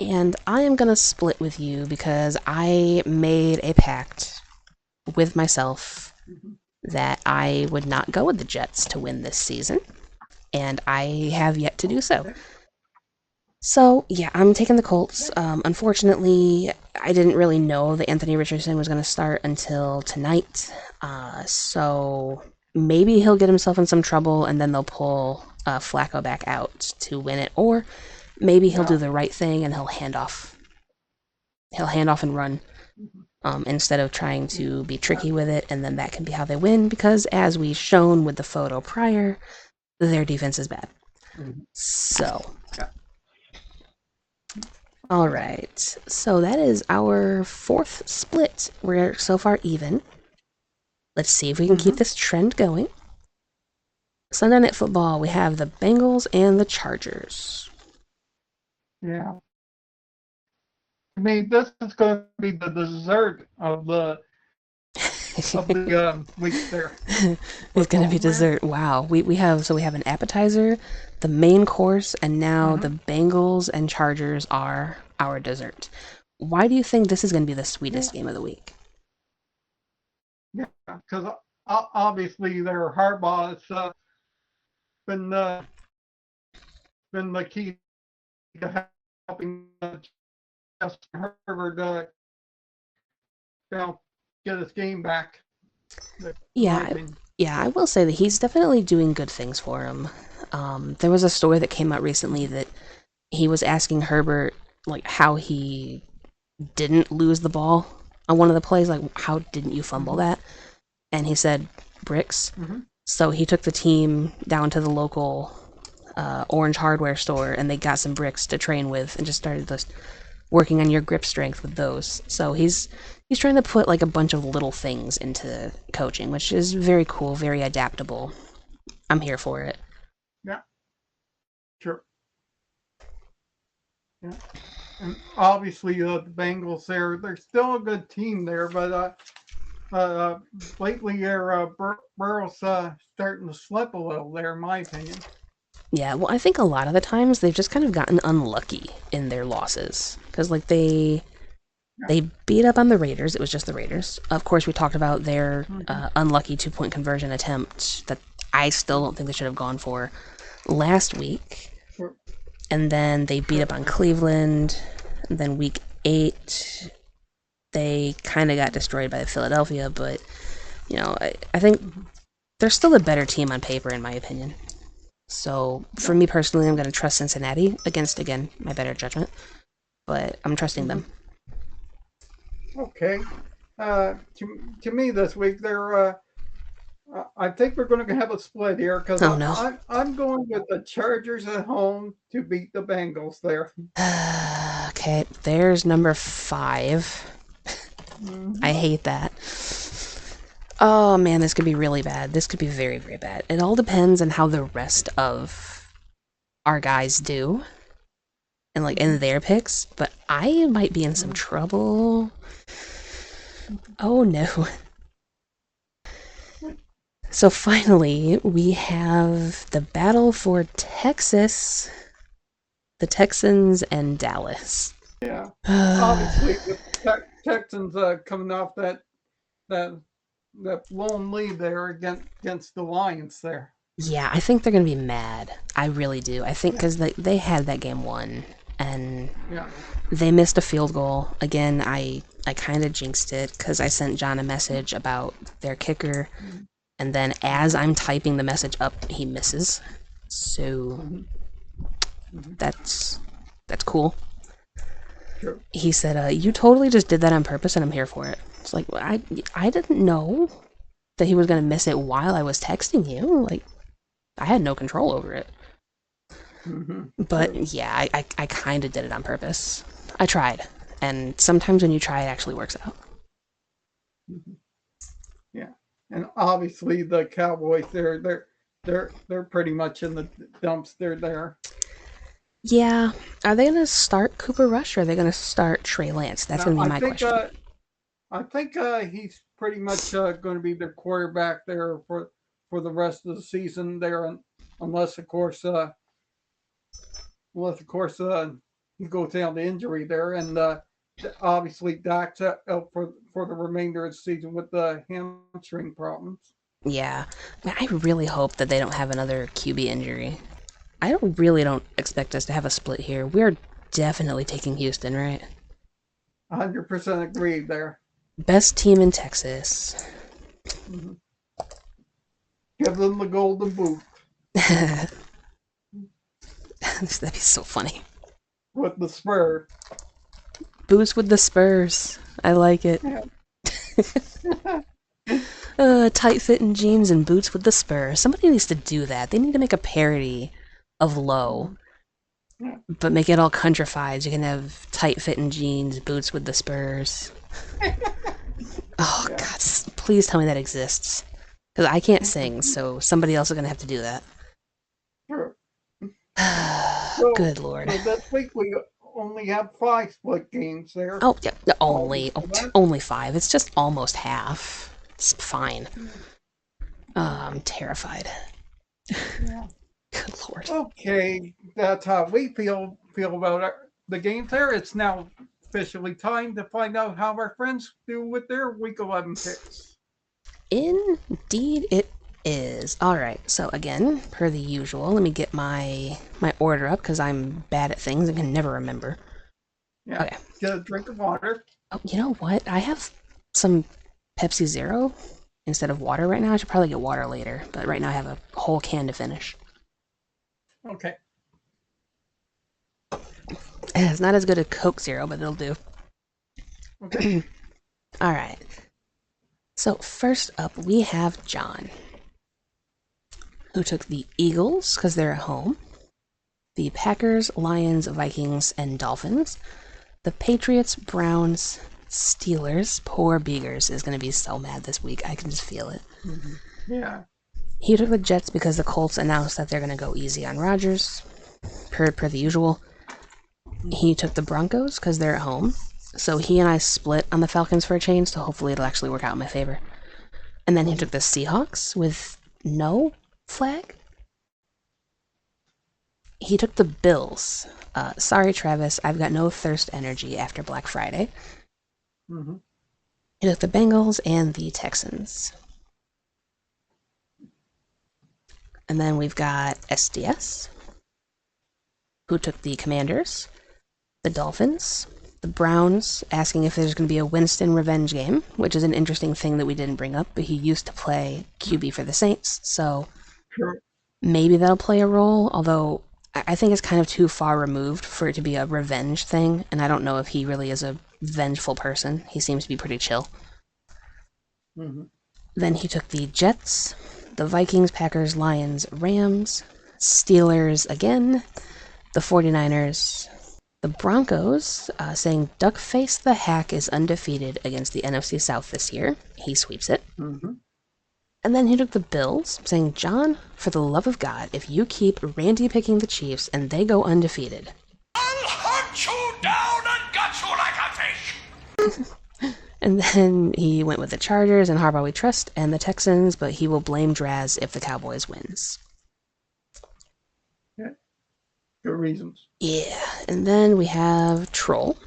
And I am going to split with you because I made a pact with myself that I would not go with the Jets to win this season. And I have yet to do so. So, yeah, I'm taking the Colts. Unfortunately, I didn't really know that Anthony Richardson was going to start until tonight. So maybe he'll get himself in some trouble and then they'll pull Flacco back out to win it. Or maybe he'll do the right thing and he'll hand off. He'll hand off and run instead of trying to be tricky with it. And then that can be how they win because, as we've shown with the photo prior, their defense is bad. So... all right, so that is our fourth split. We're so far even. Let's see if we can keep this trend going. Sunday Night Football, we have the Bengals and the Chargers. Yeah. I mean, this is going to be the dessert of the week there. It's going to be dessert. Wow. We have an appetizer, the main course, and now the Bengals and Chargers are our dessert. Why do you think this is going to be the sweetest game of the week? Yeah, because obviously their Harbaugh has been been the key to helping Justin Herbert get his game back. Yeah, I will say that he's definitely doing good things for him. There was a story that came out recently that he was asking Herbert like how he didn't lose the ball on one of the plays, like how didn't you fumble that? And he said bricks. So he took the team down to the local Orange hardware store and they got some bricks to train with and just started just working on your grip strength with those. So he's trying to put like a bunch of little things into coaching, which is very cool, very adaptable. I'm here for it. Yeah, sure. Yeah, and obviously the Bengals they're still a good team there, but lately their Burrow's starting to slip a little there, in my opinion. Yeah, well, I think a lot of the times they've just kind of gotten unlucky in their losses because like they beat up on the Raiders. It was just the Raiders. Of course, we talked about their unlucky 2-point conversion attempt that I still don't think they should have gone for last week. Sure. And then they beat up on Cleveland. And then week 8, they kind of got destroyed by Philadelphia. But, you know, I think they're still a better team on paper, in my opinion. So, for me personally, I'm going to trust Cincinnati against, again, my better judgment. But I'm trusting them. Okay. To me this week, I think we're going to have a split here because I'm going with the Chargers at home to beat the Bengals there. Okay, there's number 5. I hate that. Oh man, this could be really bad. This could be very, very bad. It all depends on how the rest of our guys do. And like in their picks, but I might be in some trouble. Oh no. So finally, we have the battle for Texas, the Texans and Dallas. Yeah, obviously the Texans coming off that lone lead there against the Lions there. Yeah, I think they're gonna be mad. I really do. I think because they had that game won, and they missed a field goal. Again, I kind of jinxed it because I sent John a message about their kicker, and then as I'm typing the message up, he misses. So that's cool. Sure. He said, "You totally just did that on purpose, and I'm here for it." It's like I didn't know that he was gonna miss it while I was texting you. Like I had no control over it. But yeah, I kind of did it on purpose. I tried, and sometimes when you try, it actually works out. Yeah, and obviously the Cowboys, they're pretty much in the dumps. They're there. Yeah, are they gonna start Cooper Rush or are they gonna start Trey Lance? That's gonna be my question. I think he's pretty much going to be their quarterback there for the rest of the season there, unless of course he goes down to injury there, and obviously Doc's out for the remainder of the season with the hamstring problems. Yeah, I really hope that they don't have another QB injury. I don't expect us to have a split here. We're definitely taking Houston, right? 100% agreed there. Best team in Texas. Give them the golden boot. That'd be so funny. With the Spurs. Boots with the Spurs. I like it. Tight-fitting jeans and boots with the Spurs. Somebody needs to do that. They need to make a parody of Low, but make it all countrified. You can have tight-fitting jeans, boots with the Spurs. Oh, God, please tell me that exists. Because I can't sing, so somebody else is going to have to do that. Sure. Good Lord. So this week we only have 5 split games there. Oh, yeah, only 5. It's just almost half. It's fine. I'm terrified. Yeah. Good Lord. Okay, that's how we feel about the games there. It's now officially time to find out how our friends do with their Week 11 picks. Indeed it is. Alright, so again, per the usual, let me get my order up because I'm bad at things and can never remember. Yeah. Okay. Get a drink of water. Oh, you know what? I have some Pepsi Zero instead of water right now. I should probably get water later, but right now I have a whole can to finish. Okay. It's not as good as Coke Zero, but it'll do. Okay. Alright. So first up, we have John, who took the Eagles because they're at home, the Packers, Lions, Vikings, and Dolphins, the Patriots, Browns, Steelers. Poor Beegers is going to be so mad this week. I can just feel it. Mm-hmm. Yeah. He took the Jets because the Colts announced that they're going to go easy on Rodgers, per the usual. He took the Broncos because they're at home. So he and I split on the Falcons for a change, so hopefully it'll actually work out in my favor. And then he took the Seahawks with no flag. He took the Bills. Sorry, Travis, I've got no thirst energy after Black Friday. Mm-hmm. He took the Bengals and the Texans. And then we've got SDS, who took the Commanders, the Dolphins, the Browns, asking if there's going to be a Winston revenge game, which is an interesting thing that we didn't bring up, but he used to play QB for the Saints, so Sure. maybe that'll play a role, although I think it's kind of too far removed for it to be a revenge thing, and I don't know if he really is a vengeful person. He seems to be pretty chill. Mm-hmm. Then he took the Jets, the Vikings, Packers, Lions, Rams, Steelers again, the 49ers, the Broncos, saying Duckface the Hack is undefeated against the NFC South this year. He sweeps it. Mm-hmm. And then he took the Bills, saying, John, for the love of God, if you keep Randy picking the Chiefs and they go undefeated, I'll hunt you down and gut you like a fish! And then he went with the Chargers and Harbaugh we trust and the Texans, but he will blame Draz if the Cowboys wins. Yeah. Good reasons. Yeah, and then we have Troll.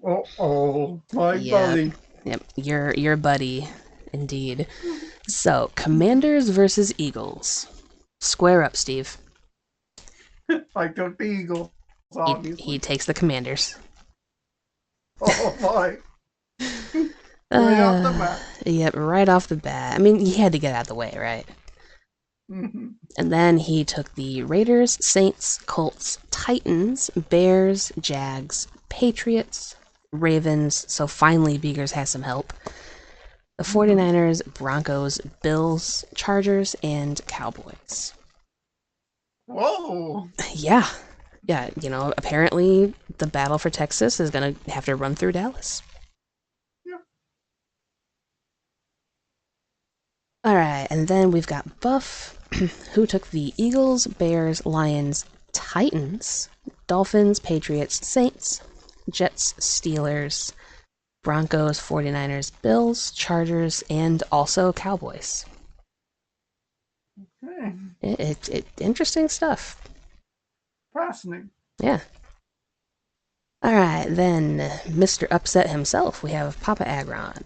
Oh, my buddy. Yep, your buddy, indeed. So, Commanders versus Eagles. Square up, Steve. I took the Eagles, obviously. He takes the Commanders. Oh, my. Right off the bat. Yep, right off the bat. I mean, he had to get out of the way, right? Mm-hmm. And then he took the Raiders, Saints, Colts, Titans, Bears, Jags, Patriots, Ravens, so finally Beegers has some help, the 49ers, Broncos, Bills, Chargers, and Cowboys. Whoa. Yeah, you know, apparently the battle for Texas is going to have to run through Dallas. Yeah. Alright, and then we've got Buff, who took the Eagles, Bears, Lions, Titans, Dolphins, Patriots, Saints, Jets, Steelers, Broncos, 49ers, Bills, Chargers, and also Cowboys. Okay. It interesting stuff. Fascinating. Yeah. Alright, then Mr. Upset himself, we have Papa Agron.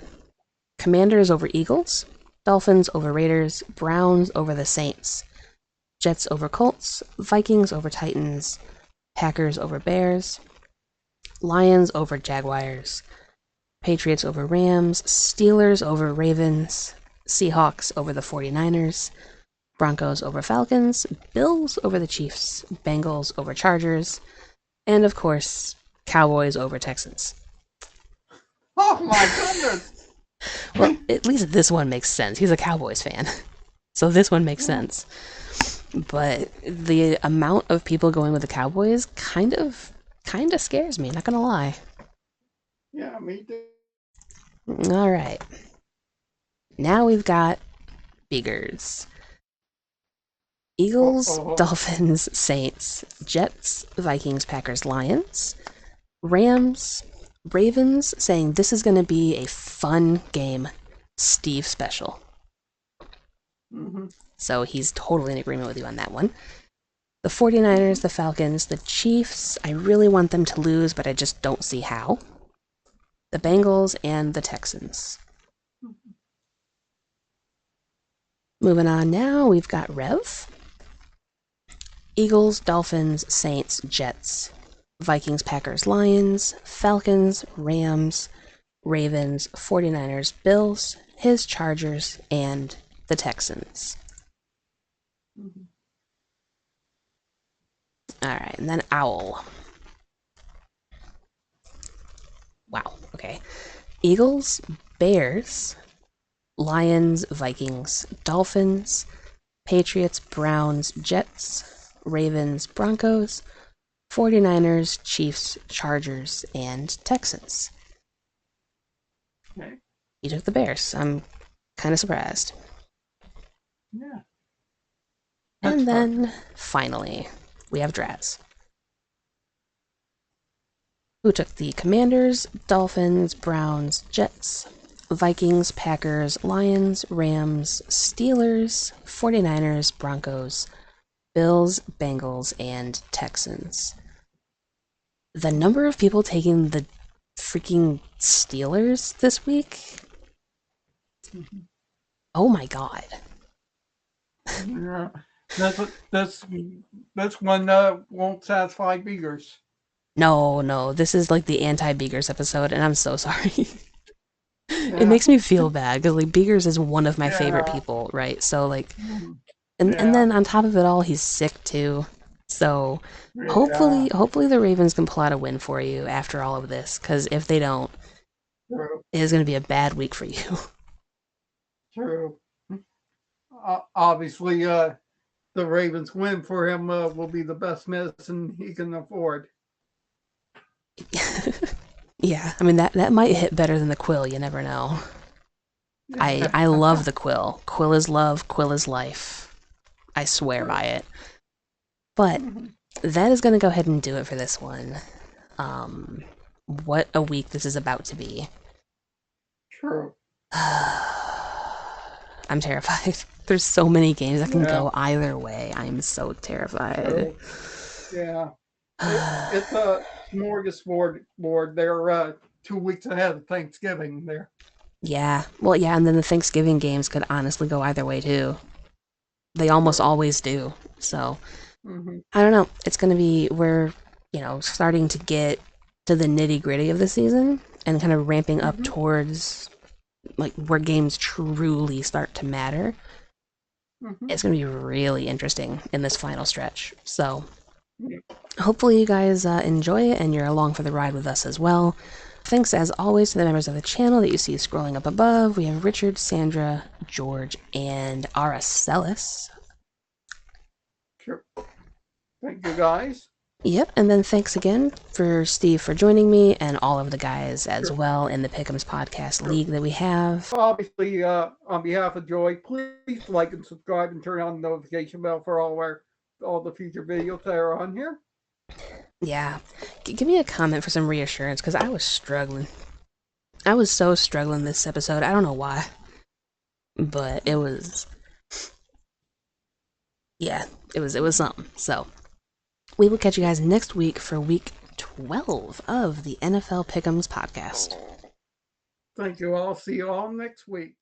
Commanders over Eagles, Dolphins over Raiders, Browns over the Saints, Jets over Colts, Vikings over Titans, Packers over Bears, Lions over Jaguars, Patriots over Rams, Steelers over Ravens, Seahawks over the 49ers, Broncos over Falcons, Bills over the Chiefs, Bengals over Chargers, and of course, Cowboys over Texans. Oh, my goodness. Well, at least this one makes sense. He's a Cowboys fan. So this one makes sense. But the amount of people going with the Cowboys kind of scares me, not gonna lie. Yeah, me too. Alright. Now we've got Beegers. Eagles, Dolphins, Saints, Jets, Vikings, Packers, Lions, Rams, Ravens, saying this is going to be a fun game, Steve special. Mm-hmm. So he's totally in agreement with you on that one. The 49ers, the Falcons, the Chiefs, I really want them to lose, but I just don't see how. The Bengals and the Texans. Moving on now, we've got Rev. Eagles, Dolphins, Saints, Jets. Vikings, Packers, Lions. Falcons, Rams, Ravens, 49ers, Bills, his Chargers, and the Texans. Mhm. Alright, and then Owl. Wow, okay. Eagles, Bears, Lions, Vikings, Dolphins, Patriots, Browns, Jets, Ravens, Broncos, 49ers, Chiefs, Chargers, and Texans. Okay. You took the Bears. I'm kind of surprised. Yeah. And That's fine. then, finally, we have Draz, who took the Commanders, Dolphins, Browns, Jets, Vikings, Packers, Lions, Rams, Steelers, 49ers, Broncos, Bills, Bengals, and Texans. The number of people taking the freaking Steelers this week? Mhm. Oh my god. Yeah. This one won't satisfy beggars. No, this is like the anti-Beegers episode, and I'm so sorry. It Yeah. makes me feel bad, because like Beegers is one of my favorite Yeah. people, right? So like, Mhm. and Yeah. then on top of it all, he's sick too. So Yeah. hopefully the Ravens can pull out a win for you after all of this, because if they don't, True. it is going to be a bad week for you. True. Obviously, the Ravens win for him will be the best medicine he can afford. Yeah, I mean that might hit better than the Quill. You never know. I love the Quill. Quill is love. Quill is life. I swear by it. But that is going to go ahead and do it for this one. What a week this is about to be. True. I'm terrified. There's so many games that can Yeah. go either way. I am so terrified. True. Yeah. It's a smorgasbord board. They're 2 weeks ahead of Thanksgiving there. Yeah. Well, yeah, and then the Thanksgiving games could honestly go either way too. They almost always do. So, Mm-hmm. I don't know. It's going to be, we're, starting to get to the nitty-gritty of the season and kind of ramping up Mhm. towards like where games truly start to matter. Mm-hmm. It's going to be really interesting in this final stretch. So, Yeah. hopefully you guys enjoy it and you're along for the ride with us as well. Thanks as always to the members of the channel that you see scrolling up above. We have Richard, Sandra, George, and Aracelis. Sure. Thank you, guys. Yep, and then thanks again for Steve for joining me and all of the guys as Sure. well in the Pickems Podcast Sure. League that we have. Obviously, on behalf of Joy, please like and subscribe and turn on the notification bell for all the future videos that are on here. Yeah, give me a comment for some reassurance because I was struggling. I was so struggling this episode. I don't know why, but it was. Yeah, it was something. So we will catch you guys next week for week 12 of the NFL Pick'ems podcast. Thank you all. See you all next week.